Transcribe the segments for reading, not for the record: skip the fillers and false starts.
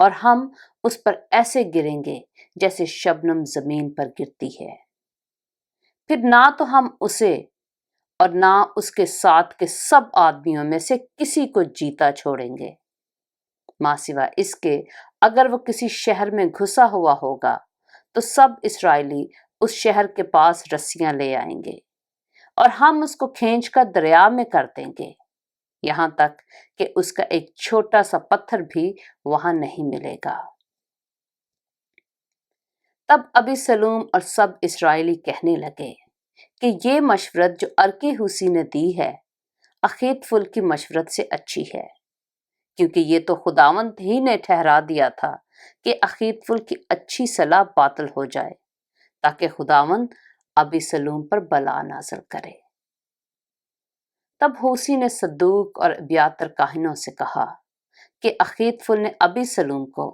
اور ہم اس پر ایسے گریں گے جیسے شبنم زمین پر گرتی ہے۔ پھر نہ تو ہم اسے اور نہ اس کے ساتھ کے سب آدمیوں میں سے کسی کو جیتا چھوڑیں گے، ماں سوا اس کے اگر وہ کسی شہر میں گھسا ہوا ہوگا تو سب اسرائیلی اس شہر کے پاس رسیاں لے آئیں گے اور ہم اس کو کھینچ کر دریا میں کر دیں گے، یہاں تک کہ اس کا ایک چھوٹا سا پتھر بھی وہاں نہیں ملے گا۔ تب ابی سلوم اور سب اسرائیلی کہنے لگے کہ یہ مشورت جو ارکی ہوسی نے دی ہے اخیت فل کی مشورت سے اچھی ہے، کیونکہ یہ تو خداوند ہی نے ٹھہرا دیا تھا کہ اخیت فل کی اچھی صلاح باطل ہو جائے تاکہ خداوند ابی سلوم پر بلا نازل کرے۔ تب ہوسی نے صدوق اور ابیاتر کاہنوں سے کہا کہ اخیت فل نے ابی سلوم کو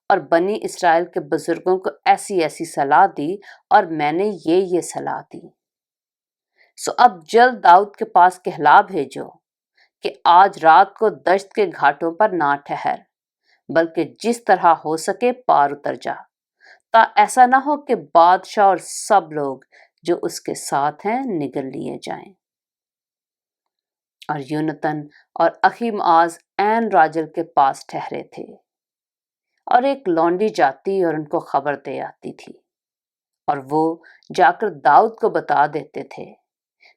اور بنی اسرائیل کے بزرگوں کو ایسی ایسی صلاح دی اور میں نے یہ صلاح دی، سو اب جلد داؤد کے پاس کہلا بھیجو کہ آج رات کو دشت کے گھاٹوں پر نہ ٹھہر، بلکہ جس طرح ہو سکے پار اتر جا، تا ایسا نہ ہو کہ بادشاہ اور سب لوگ جو اس کے ساتھ ہیں نگل لیے جائیں۔ اور یونتن اور اخیمعاز عین راجل کے پاس ٹھہرے تھے، اور ایک لونڈی جاتی اور ان کو خبر دے آتی تھی، اور وہ جا کر داؤد کو بتا دیتے تھے،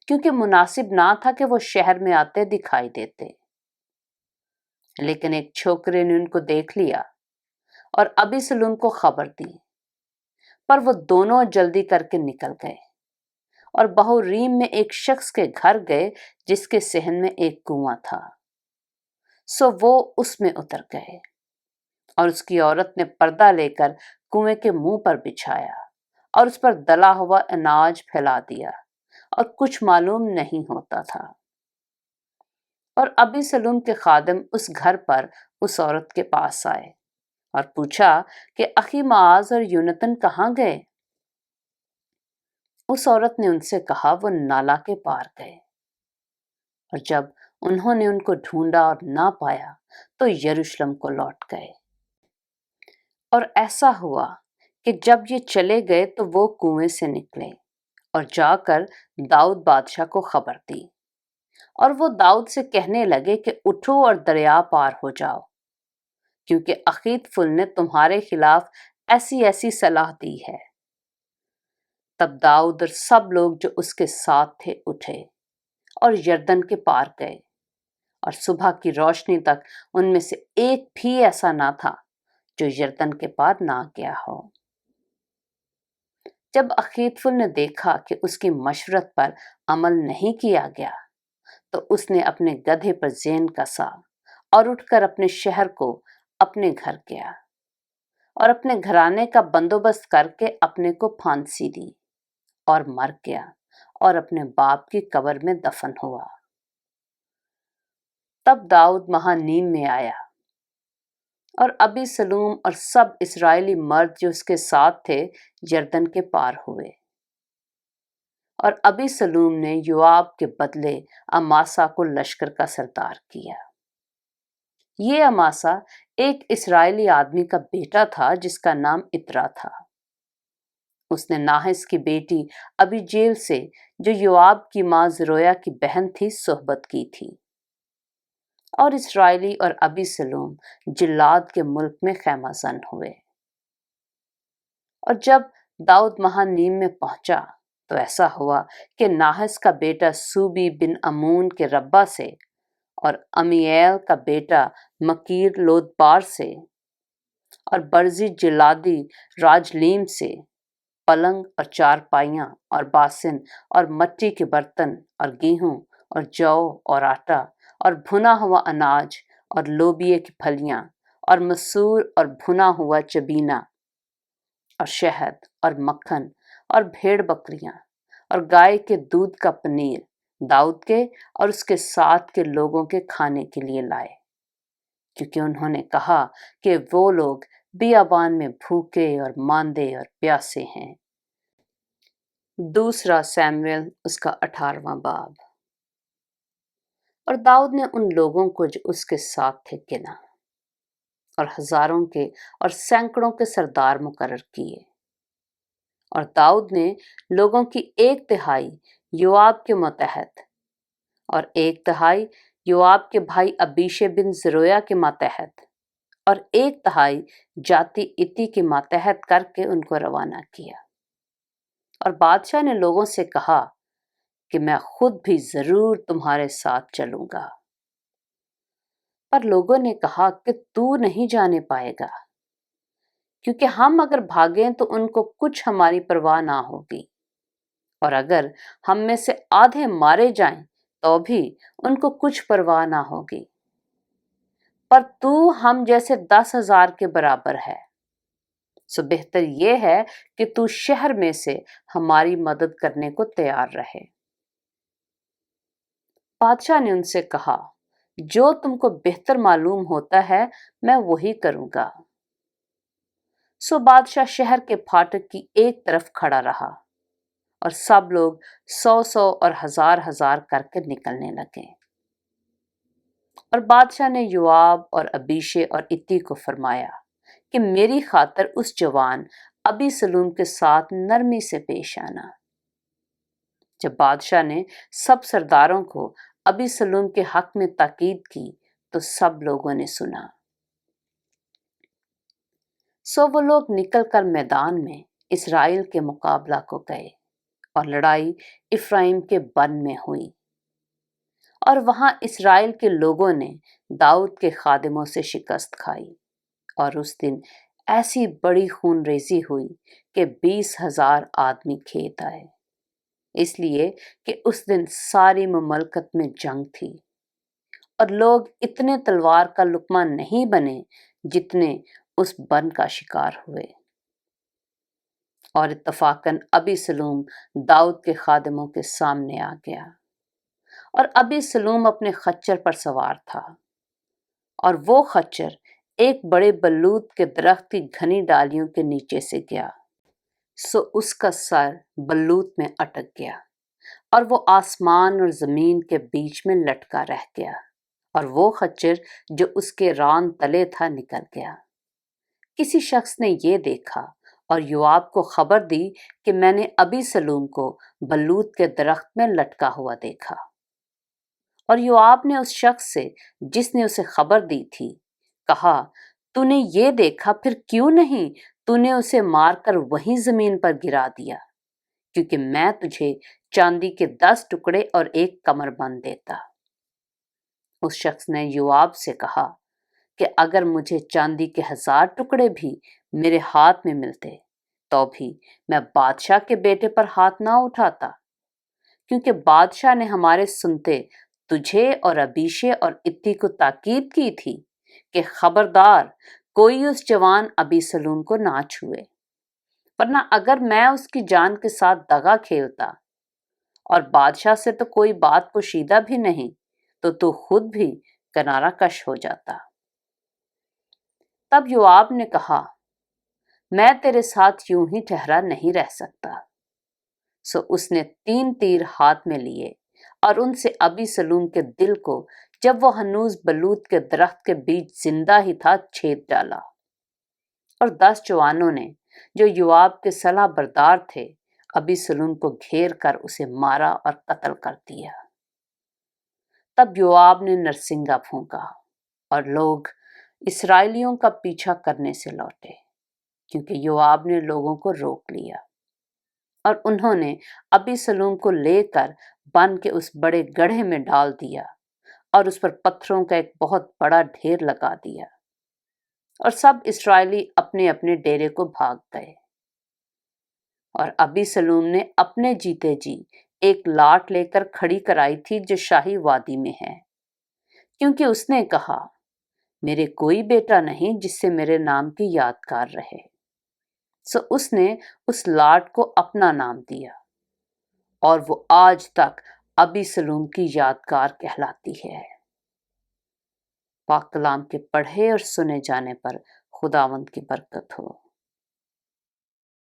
کیونکہ مناسب نہ تھا کہ وہ شہر میں آتے دکھائی دیتے۔ لیکن ایک چھوکرے نے ان کو دیکھ لیا اور ابی سلوم کو خبر دی، پر وہ دونوں جلدی کر کے نکل گئے اور بہوریم میں ایک شخص کے گھر گئے جس کے صحن میں ایک کنواں تھا، سو وہ اس میں اتر گئے، اور اس کی عورت نے پردہ لے کر کنویں کے منہ پر بچھایا اور اس پر دلا ہوا اناج پھیلا دیا، اور کچھ معلوم نہیں ہوتا تھا۔ اور ابی سلوم کے خادم اس گھر پر اس عورت کے پاس آئے اور پوچھا کہ اخیمعاز اور یونتن کہاں گئے؟ اس عورت نے ان سے کہا وہ نالا کے پار گئے، اور جب انہوں نے ان کو ڈھونڈا اور نہ پایا تو یروشلم کو لوٹ گئے۔ اور ایسا ہوا کہ جب یہ چلے گئے تو وہ کنویں سے نکلے اور جا کر داؤد بادشاہ کو خبر دی، اور وہ داؤد سے کہنے لگے کہ اٹھو اور دریا پار ہو جاؤ، کیونکہ اخیت فل نے تمہارے خلاف ایسی ایسی صلاح دی ہے۔ تب داؤد اور سب لوگ جو اس کے ساتھ تھے اٹھے اور یردن کے پار گئے، اور صبح کی روشنی تک ان میں سے ایک بھی ایسا نہ تھا جو یردن کے پار نہ گیا ہو۔ جب اخیت فل نے دیکھا کہ اس کی مشورت پر عمل نہیں کیا گیا تو اس نے اپنے گدھے پر زین کسا اور اٹھ کر اپنے شہر کو اپنے گھر گیا اور اپنے گھرانے کا بندوبست کر کے اپنے کو پھانسی دی اور مر گیا اور اپنے باپ کی قبر میں دفن ہوا۔ تب داؤد مہانیم میں آیا اور ابی سلوم اور سب اسرائیلی مرد جو اس کے ساتھ تھے یردن کے پار ہوئے، اور ابی سلوم نے یوآب کے بدلے اماسا کو لشکر کا سردار کیا۔ یہ اماسا ایک اسرائیلی آدمی کا بیٹا تھا جس کا نام اترا تھا۔ اس نے ناحس کی بیٹی ابی جیل سے جو یوآب کی ماں زرویا کی بہن تھی صحبت کی تھی، اور اسرائیلی اور ابی سلوم جلاد کے ملک میں خیمہ زن ہوئے۔ اور جب داؤد مہانیم میں پہنچا تو ایسا ہوا کہ ناحس کا بیٹا سوبی بن امون کے ربا سے اور امییل کا بیٹا مکیر لودبار سے اور برزی جلادی راجلیم سے پلنگ اور چارپائیاں اور باسن اور مٹی کے برتن اور گیہوں اور جو اور آٹا اور بھنا ہوا اناج اور لوبیے کی پھلیاں اور مسور اور بھنا ہوا چبینا اور شہد اور مکھن اور بھیڑ بکریاں اور گائے کے دودھ کا پنیر داؤد کے اور اس کے ساتھ کے لوگوں کے کھانے کے لیے لائے، کیونکہ انہوں نے کہا کہ وہ لوگ بیابان میں بھوکے اور ماندے اور پیاسے ہیں۔ دوسرا سیموئیل اس کا 18واں باب۔ اور داؤد نے ان لوگوں کو جو اس کے ساتھ تھے گنا، اور ہزاروں کے اور سینکڑوں کے سردار مقرر کیے، اور داؤد نے لوگوں کی 1/3 یوآب کے ماتحت اور 1/3 یوآب کے بھائی ابیشے بن زرویا کے ماتحت اور 1/3 جاتی اتی کے ماتحت کر کے ان کو روانہ کیا۔ اور بادشاہ نے لوگوں سے کہا کہ میں خود بھی ضرور تمہارے ساتھ چلوں گا، پر لوگوں نے کہا کہ تو نہیں جانے پائے گا، کیونکہ ہم اگر بھاگیں تو ان کو کچھ ہماری پرواہ نہ ہوگی، اور اگر ہم میں سے آدھے مارے جائیں تو بھی ان کو کچھ پرواہ نہ ہوگی، پر تو ہم جیسے 10,000 کے برابر ہے، سو بہتر یہ ہے کہ تو شہر میں سے ہماری مدد کرنے کو تیار رہے۔ بادشاہ نے ان سے کہا، جو تم کو بہتر معلوم ہوتا ہے میں وہی کروں گا۔ سو بادشاہ شہر کے پھاٹک کی ایک طرف کھڑا رہا، اور سب لوگ 100 اور 1000 کر کے نکلنے لگے۔ اور بادشاہ نے یوآب اور ابیشے اور اتی کو فرمایا کہ میری خاطر اس جوان ابی سلوم کے ساتھ نرمی سے پیش آنا۔ جب بادشاہ نے سب سرداروں کو ابی سلوم کے حق میں تاکید کی تو سب لوگوں نے سنا۔ سو وہ لوگ نکل کر میدان میں اسرائیل کے مقابلہ کو گئے، اور لڑائی افرائیم کے بن میں ہوئی، اور وہاں اسرائیل کے لوگوں نے داؤد کے خادموں سے شکست کھائی، اور اس دن ایسی بڑی خون ریزی ہوئی کہ 20,000 آدمی کھیت آئے، اس لیے کہ اس دن ساری مملکت میں جنگ تھی، اور لوگ اتنے تلوار کا لقمہ نہیں بنے جتنے اس بن کا شکار ہوئے۔ اور اتفاقاً ابی سلوم داؤد کے خادموں کے سامنے آ گیا، اور ابی سلوم اپنے خچر پر سوار تھا، اور وہ خچر ایک بڑے بلوط کے درخت کی گھنی ڈالیوں کے نیچے سے گیا، سو اس کا سر بلوط میں اٹک گیا، اور وہ آسمان اور زمین کے بیچ میں لٹکا رہ گیا، اور وہ خچر جو اس کے ران تلے تھا نکل گیا۔ کسی شخص نے یہ دیکھا اور یوآب کو خبر دی کہ میں نے ابی سلوم کو بلوط کے درخت میں لٹکا ہوا دیکھا۔ اور یوآب نے اس شخص سے جس نے اسے خبر دی تھی کہا، تو نے یہ دیکھا، پھر کیوں نہیں تو نے اسے مار کر وہیں زمین پر گرا دیا، کیونکہ میں تجھے چاندی کے 10 ٹکڑے اور 1 کمربند دیتا۔ اس شخص نے یوآب سے کہا کہ اگر مجھے چاندی کے 1000 ٹکڑے بھی میرے ہاتھ میں ملتے تو بھی میں بادشاہ کے بیٹے پر ہاتھ نہ اٹھاتا، کیونکہ بادشاہ نے ہمارے سنتے تجھے اور ابیشے اور اتی کو تاکید کی تھی کہ خبردار کوئی اس جوان ابی سلوم کو نہ چھوئے، ورنہ اگر میں اس کی جان کے ساتھ دغا کھیلتا اور بادشاہ سے تو کوئی بات پوشیدہ بھی نہیں تو خود بھی کنارہ کش ہو جاتا۔ تب یوآب نے کہا، میں تیرے ساتھ یوں ہی ٹھہرا نہیں رہ سکتا۔ سو اس نے 3 تیر ہاتھ میں لیے اور ان سے ابی سلوم کے دل کو، جب وہ ہنوز بلوط کے درخت کے بیچ زندہ ہی تھا، چھید ڈالا، اور 10 جوانوں نے جو یوآب کے صلاح بردار تھے ابی سلوم کو گھیر کر اسے مارا اور قتل کر دیا۔ تب یوآب نے نرسنگا پھونکا اور لوگ اسرائیلیوں کا پیچھا کرنے سے لوٹے، کیونکہ یوآب نے لوگوں کو روک لیا، اور انہوں نے ابی سلوم کو لے کر بن کے اس بڑے گڑھے میں ڈال دیا اور اس پر پتھروں کا ایک بہت بڑا ڈھیر لگا دیا، اور سب اسرائیلی اپنے اپنے ڈیرے کو بھاگ گئے۔ اور ابی سلوم نے اپنے جیتے جی ایک لاٹ لے کر کھڑی کرائی تھی جو شاہی وادی میں ہے، کیونکہ اس نے کہا، میرے کوئی بیٹا نہیں جس سے میرے نام کی یادگار رہے، سو اس نے اس لاٹ کو اپنا نام دیا، اور وہ آج تک ابی سلوم کی یادگار کہلاتی ہے۔ پاک کلام کے پڑھے اور سنے جانے پر خداوند کی برکت ہو۔